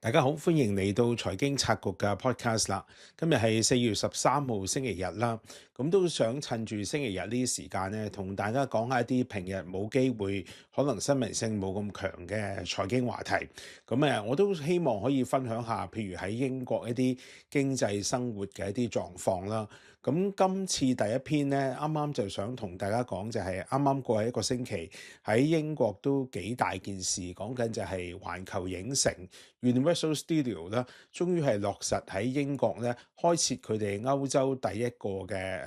大家好，歡迎嚟到財經策局嘅 podcast 啦。今日係4月13號星期日啦，咁都想趁住星期日呢啲時間咧，同大家講下一啲平日冇機會，可能新聞性冇咁強嘅財經話題。我都希望可以分享下，譬如喺英國一啲經濟生活嘅一啲狀況啦。咁今次第一篇咧，啱啱就想同大家講就係啱啱過去一個星期喺英國都幾大件事，講緊就係環球影城 Universal Studio 啦，終於係落實喺英國咧開設佢哋歐洲第一個嘅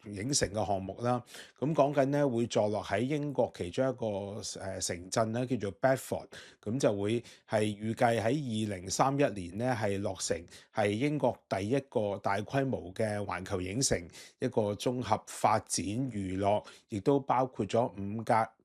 影城嘅項目啦。咁講緊咧會坐落喺英國其中一個城鎮咧叫做 Bedford，咁就會係預計喺2031年咧係落成，係英國第一個大規模嘅環球影城，一個綜合發展娛樂，亦都包括咗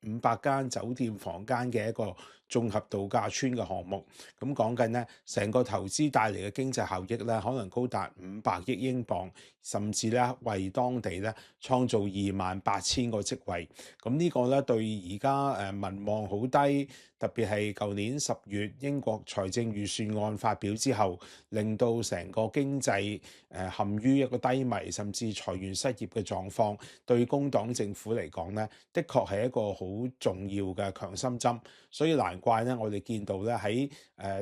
500間酒店房間嘅一個綜合度假村嘅項目。咁講緊咧，成個投資帶嚟嘅經濟效益咧，可能高達500億英鎊，甚至咧為當地咧創造28,000個職位。咁呢個咧對而家民望好低，特別係舊年10月英國財政預算案發表之後，令到成個經濟陷於一個低迷，甚至裁員失業嘅狀況，對工黨政府嚟講咧，的確係一個好重要嘅強心針。所以難怪咧，我哋見到咧喺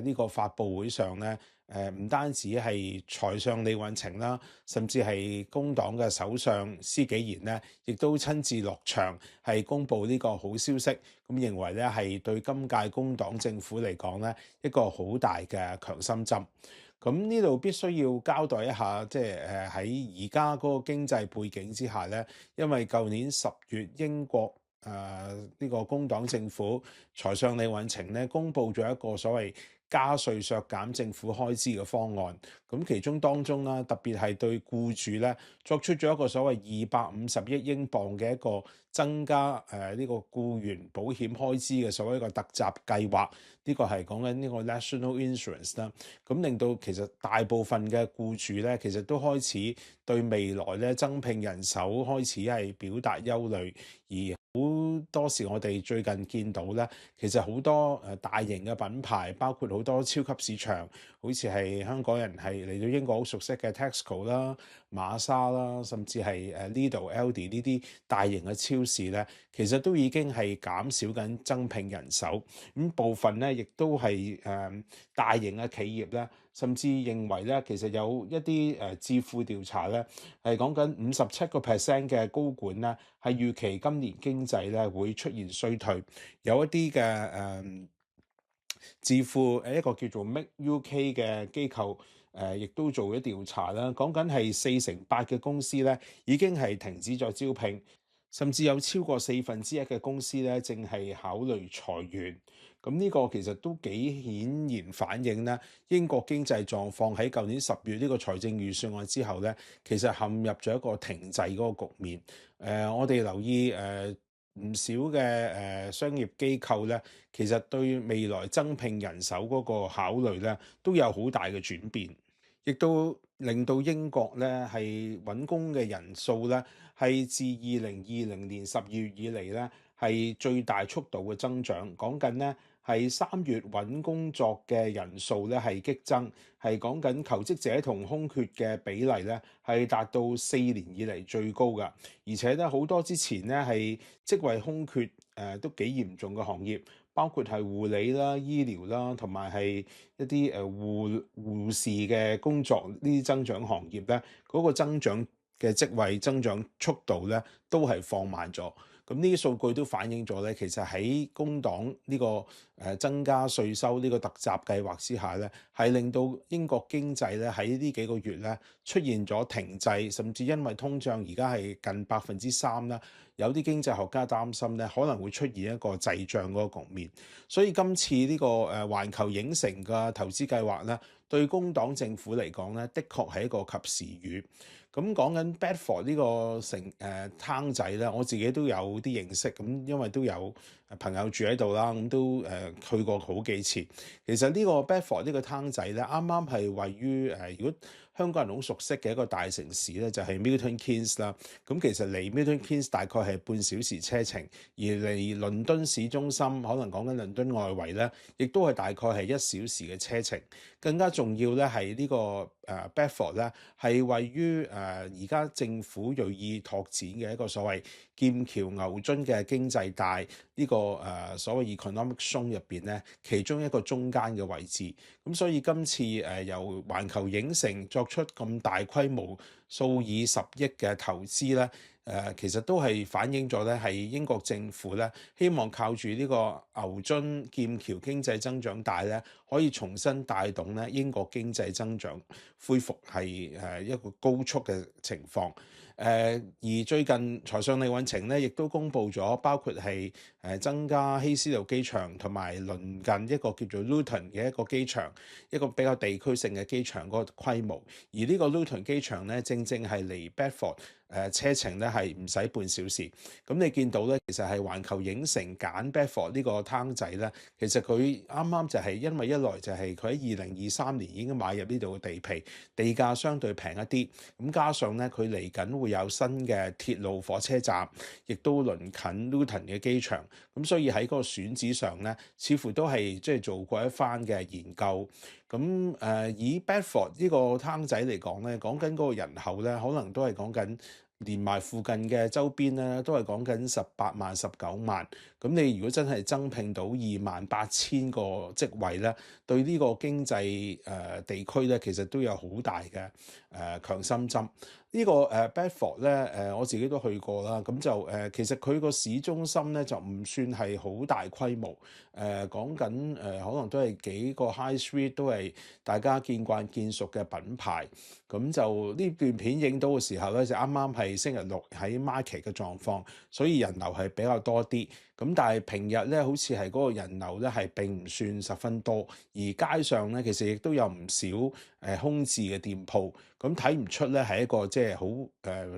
呢個發佈會上咧，唔單止係財相李允晴啦，甚至係工黨嘅首相施紀賢咧，亦都親自落場係公布呢個好消息。咁認為咧係對今屆工黨政府嚟講咧一個好大嘅強心針。咁呢度必須要交代一下，即係喺而家嗰個經濟背景之下咧，因為舊年10月英國呢個工黨政府財相李允晴咧公布咗一個所謂加稅削減政府開支嘅方案，咁其中當中啦，特別係對僱主咧作出咗一個所謂250億英鎊嘅一個增加呢個僱員保險開支嘅所謂一個特集計劃，呢個係講緊呢個 National Insurance 啦，咁令到其實大部分嘅僱主咧，其實都開始對未來咧增聘人手開始係表達憂慮，而好多時我哋最近見到咧，其實好多大型嘅品牌，包括好多超級市場，好似係香港人係嚟到英國好熟悉嘅 Tesco 啦、瑪莎啦，甚至係Lidl、Aldi 呢啲大型嘅超市咧，其實都已經係減少緊增聘人手。咁部分咧，亦都係大型嘅企業咧，甚至認為咧，其實有一啲智庫調查咧，係講緊57% 嘅高管咧，係預期今年經濟咧會出現衰退。有一啲嘅智庫一個叫做 Make UK 嘅機構亦都做咗調查啦，講緊係48%嘅公司咧已經係停止咗招聘，甚至有超過1/4嘅公司咧正係考慮裁員。咁呢個其實都幾顯然反映咧英國經濟狀況喺舊年10月呢個財政預算案之後咧，其實陷入咗一個停滯嗰個局面。我哋留意唔少嘅商業機構咧，其實對未來增聘人手嗰個考慮咧，都有好大嘅轉變，亦都令到英國咧係揾工嘅人數咧係自2020年12月以嚟咧係最大速度嘅增長。講緊咧係3月揾工作嘅人數咧係激增，係講緊求職者同空缺嘅比例咧係達到4年以嚟最高㗎。而且咧好多之前咧係職位空缺都幾嚴重嘅行業，包括係護理啦、醫療啦，同埋係一啲護士嘅工作呢啲增長行業咧，嗰個增長嘅職位增長速度咧都係放慢咗。咁呢啲數據都反映咗咧，其實喺工黨呢個增加稅收呢個特集計劃之下咧，係令到英國經濟咧喺呢幾個月咧出現咗停滯，甚至因為通脹而家係近3%啦。有啲經濟學家擔心咧，可能會出現一個滯脹嗰個局面。所以今次呢個環球影城嘅投資計劃咧，對工黨政府嚟講咧，的確係一個及時雨。咁講緊 Bedford 呢個攤仔咧，我自己都有啲認識，咁因為都有朋友住喺度啦，咁都去過好幾次。其實呢個 Bedford 呢個灘仔咧，啱啱係位於如果香港人好熟悉嘅一個大城市咧，就係 Milton Keynes 啦。咁其實離 Milton Keynes 大概係半小時車程，而離倫敦市中心可能講緊倫敦外圍咧，亦都係大概係1小時嘅車程。更加重要咧係呢個Bedford 咧係位於而家政府銳意拓展嘅一個所謂劍橋牛津嘅經濟帶呢個所謂 economic zone 入邊咧，其中一個中間嘅位置。咁所以今次由環球影城作出咁大規模數以10億嘅投資咧，其實都係反映咗咧係英國政府咧希望靠住呢個牛津劍橋經濟增長帶咧，可以重新帶動咧英國經濟增長恢復係一個高速嘅情況。而最近財相李允晴咧，亦都公布咗，包括係增加希斯路機場同埋鄰近一個叫做 Luton 嘅一個機場，一個比較地區性嘅機場嗰個規模。而呢個 Luton 機場咧，正正係離 Bedford 車程咧係唔使半小時。咁你見到咧，其實係環球影城揀 Bedford 呢個灘仔咧，其實佢啱啱就係因為一來就係佢喺2023年已經買入呢度嘅地皮，地價相對平一啲，咁加上咧佢嚟緊會有新嘅鐵路火車站，亦都鄰近 Luton 嘅機場，咁所以喺嗰個選址上咧，似乎都係即係做過一番嘅研究。咁以 Bedford 呢個灘仔嚟講咧，講緊嗰個人口咧，可能都係講緊連埋附近嘅周邊咧，都係講緊18萬、19萬。咁你如果真係增聘到28,000個職位咧，對呢個經濟地區咧，其實都有好大嘅強心針。呢個Bedford 咧我自己都去過啦，咁就其實佢個市中心咧就唔算係好大規模，講緊可能都係幾個 high street 都係大家見慣見熟嘅品牌。咁就呢段片影到嘅時候咧，就啱啱係星期六喺 market 嘅狀況，所以人流係比較多啲。咁但係平日咧，好似係嗰個人流咧係並唔算十分多，而街上咧其實亦都有唔少空置嘅店鋪，咁睇唔出咧係一個即係好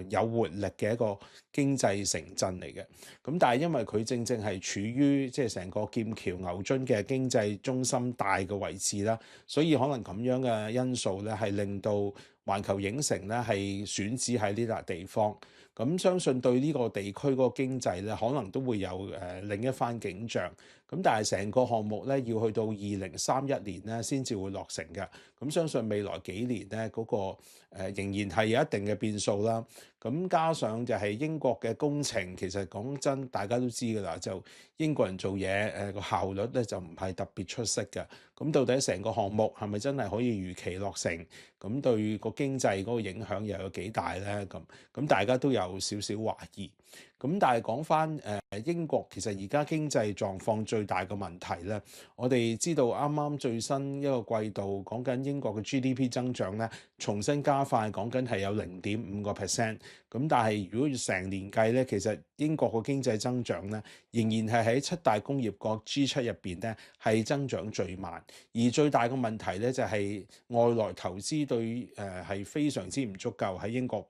有活力嘅一個經濟城鎮嚟嘅。咁但係因為佢正正係處於即係成個劍橋牛津嘅經濟中心帶嘅位置啦，所以可能咁樣嘅因素咧係令到環球影城咧係選址喺呢笪地方。咁相信對呢個地區嗰個經濟咧，可能都會有另一番景象。咁但係成個項目咧，要去到2031年咧，先至會落成嘅。咁相信未來幾年咧，嗰個仍然係有一定嘅變數啦。咁加上就係英國嘅工程，其實講真，大家都知㗎啦，就英國人做嘢個效率咧就唔係特別出色嘅。咁到底成個項目係咪真係可以如期落成？咁對個經濟嗰個影響又有幾大咧？咁大家都有少少懷疑。咁但係講翻英國其實而家經濟狀況最大嘅問題咧，我哋知道啱啱最新一個季度講緊英國嘅 GDP 增長咧，重新加快，講緊係有0.5%。咁但係如果要成年計咧，其實英國個經濟增長咧，仍然係喺7大工業國 G7入邊咧係增長最慢。而最大嘅問題咧就係外來投資對係非常之唔足夠喺英國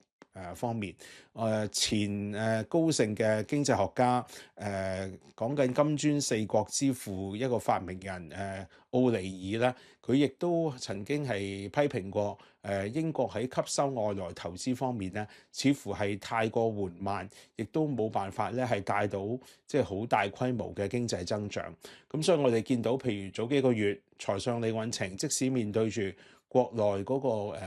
方面。前高盛嘅經濟學家講緊金磚4國之父一個發明人奧尼爾咧，佢亦都曾經係批評過英國喺吸收外來投資方面咧，似乎係太過緩慢，亦都冇辦法咧係帶到即係好大規模嘅經濟增長。咁所以我哋見到譬如早幾個月財相李允晴，即使面對住國內嗰個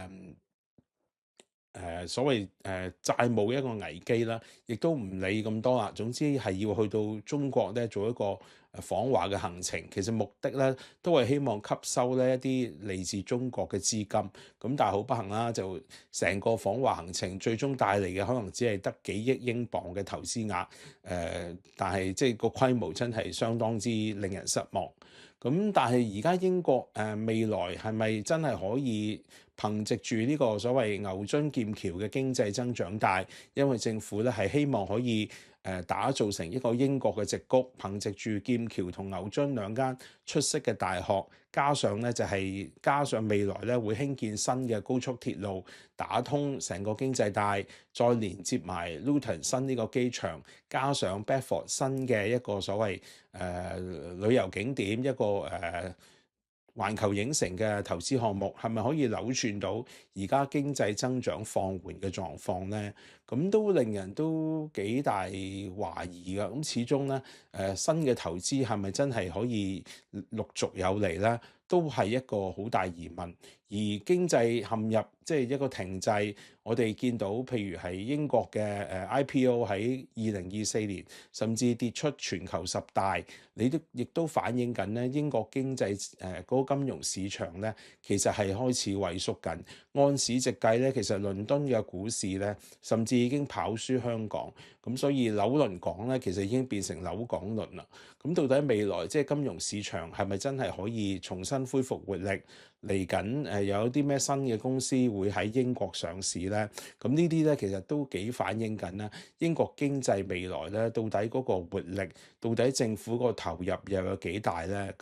所謂債務一個危機啦，亦都唔理咁多啦。總之係要去到中國咧做一個訪華嘅行程，其實目的咧都係希望吸收呢一啲嚟自中國嘅資金。咁但係好不幸啦，就成個訪華行程最終帶嚟嘅可能只係得幾億英鎊嘅投資額。但係即係個規模真係相當之令人失望。咁但係而家英國未來係咪真係可以憑藉住呢個所謂牛津劍橋嘅經濟增長帶？因為政府咧係希望可以打造成一個英國嘅矽谷，憑藉住劍橋同牛津兩間出色嘅大學，加上未來咧會興建新嘅高速鐵路，打通成個經濟帶，再連接埋 Luton 新呢個機場，加上 Bedford 新嘅一個所謂旅遊景點，一個環球影城嘅投資項目，係咪可以扭轉到而家經濟增長放緩嘅狀況呢？咁都令人都幾大懷疑㗎。咁始終咧，新嘅投資係咪真係可以陸續有嚟呢？都係一個好大疑問。而經濟陷入一個停滯，我哋見到譬如係英國嘅IPO 喺2024年甚至跌出全球10大，亦都反映緊咧英國經濟嗰個金融市場咧，其實係開始萎縮緊。按市值計咧，其實倫敦嘅股市咧，甚至已經跑輸香港。咁所以紐倫港咧，其實已經變成紐港倫啦。咁到底未來金融市場係咪真係可以重新恢復活力？嚟緊有啲咩新嘅公司會喺英國上市咧？咁呢啲咧其實都幾反映緊啦，英國經濟未來咧到底嗰個活力，到底政府個投入又有幾大咧？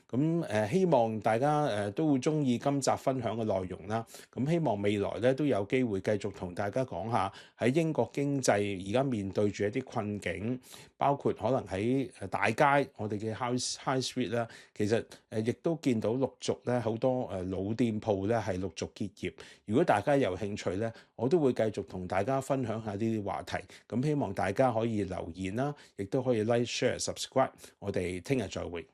咁希望大家都會鍾意今集分享嘅內容啦。咁希望未來咧都有機會繼續同大家講下喺英國經濟而家面對住一啲困境，包括可能喺大街我哋嘅 High Street 啦，其實亦都見到陸續咧好多老店鋪咧係陸續結業。如果大家有興趣咧，我都會繼續同大家分享下呢啲話題。咁希望大家可以留言啦，亦都可以 Like、Share、Subscribe。我哋聽日再會。